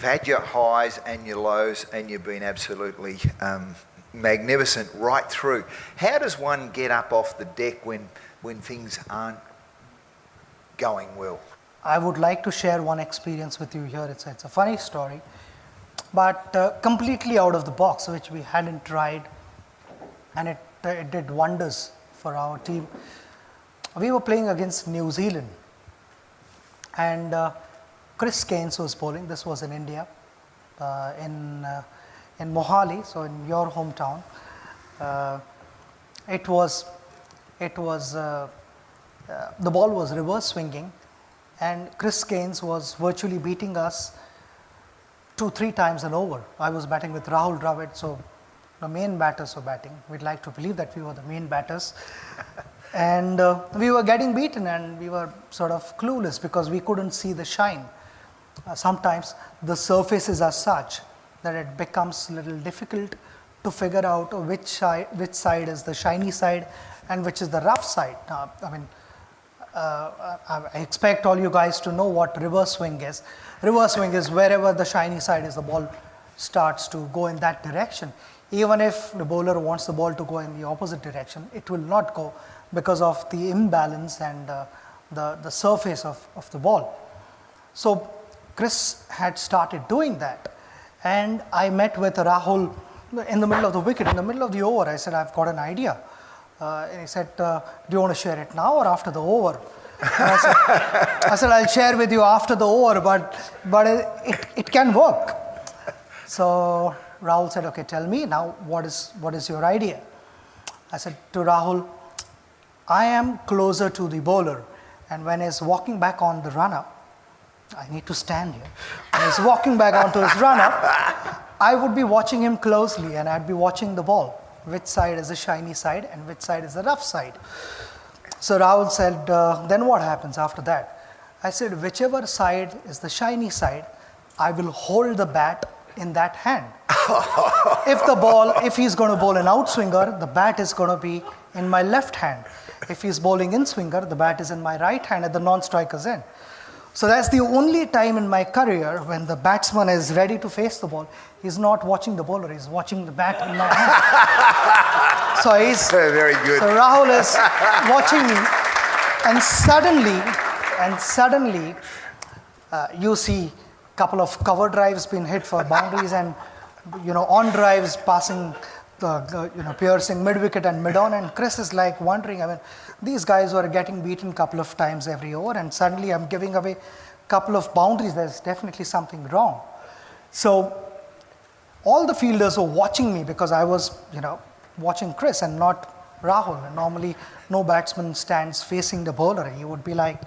had your highs and your lows, and you've been absolutely magnificent right through. How does one get up off the deck when things aren't going well? I would like to share one experience with you here. It's a funny story, but completely out of the box, which we hadn't tried, and it did wonders for our team. We were playing against New Zealand, and Chris Keynes was bowling. This was in India, in Mohali, so in your hometown. The ball was reverse swinging, and Chris Keynes was virtually beating us 2-3 times an over. I was batting with Rahul Dravid, so the main batters were batting. We'd like to believe that we were the main batters. And we were getting beaten, and we were sort of clueless because we couldn't see the shine. Sometimes the surfaces are such that it becomes a little difficult to figure out which side is the shiny side and which is the rough side. I expect all you guys to know what reverse swing is. Reverse swing is wherever the shiny side is, the ball starts to go in that direction. Even if the bowler wants the ball to go in the opposite direction, it will not go because of the imbalance and the surface of the ball. So Chris had started doing that, and I met with Rahul in the middle of the wicket, in the middle of the over. I said, I've got an idea. And he said, do you want to share it now or after the over? I said, I'll share with you after the over, but it can work. So Rahul said, okay, tell me now, what is your idea? I said to Rahul, I am closer to the bowler, and when he's walking back on the run-up, I need to stand here. When he's walking back onto his run-up, I would be watching him closely, and I'd be watching the ball. Which side is the shiny side and which side is the rough side? So Rahul said, then what happens after that? I said, whichever side is the shiny side, I will hold the bat in that hand. If he's going to bowl an outswinger, the bat is going to be in my left hand. If he's bowling in swinger, the bat is in my right hand at the non-striker's end. So that's the only time in my career when the batsman is ready to face the ball. He's not watching the bowler, he's watching the bat in my hand. So he's very good. So Rahul is watching me, and suddenly you see a couple of cover drives being hit for boundaries, and on drives passing piercing mid-wicket and mid-on, and Chris is like wondering, these guys were getting beaten a couple of times every over, and suddenly I'm giving away a couple of boundaries. There's definitely something wrong. So all the fielders were watching me because I was, watching Chris and not Rahul. And normally no batsman stands facing the bowler. He would be like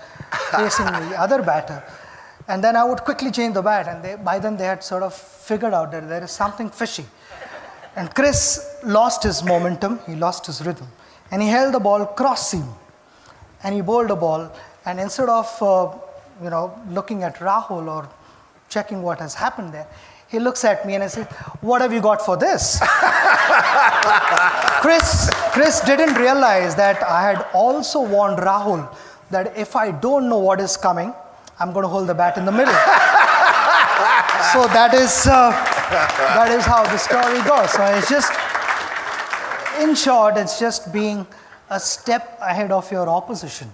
facing the other batter. And then I would quickly change the bat, and by then they had sort of figured out that there is something fishy. And Chris lost his momentum, he lost his rhythm, and he held the ball cross seam, and he bowled the ball, and instead of looking at Rahul or checking what has happened there, he looks at me and I said, what have you got for this? Chris didn't realize that I had also warned Rahul that if I don't know what is coming, I'm going to hold the bat in the middle. So that is how the story goes. So it's just, in short, it's just being a step ahead of your opposition.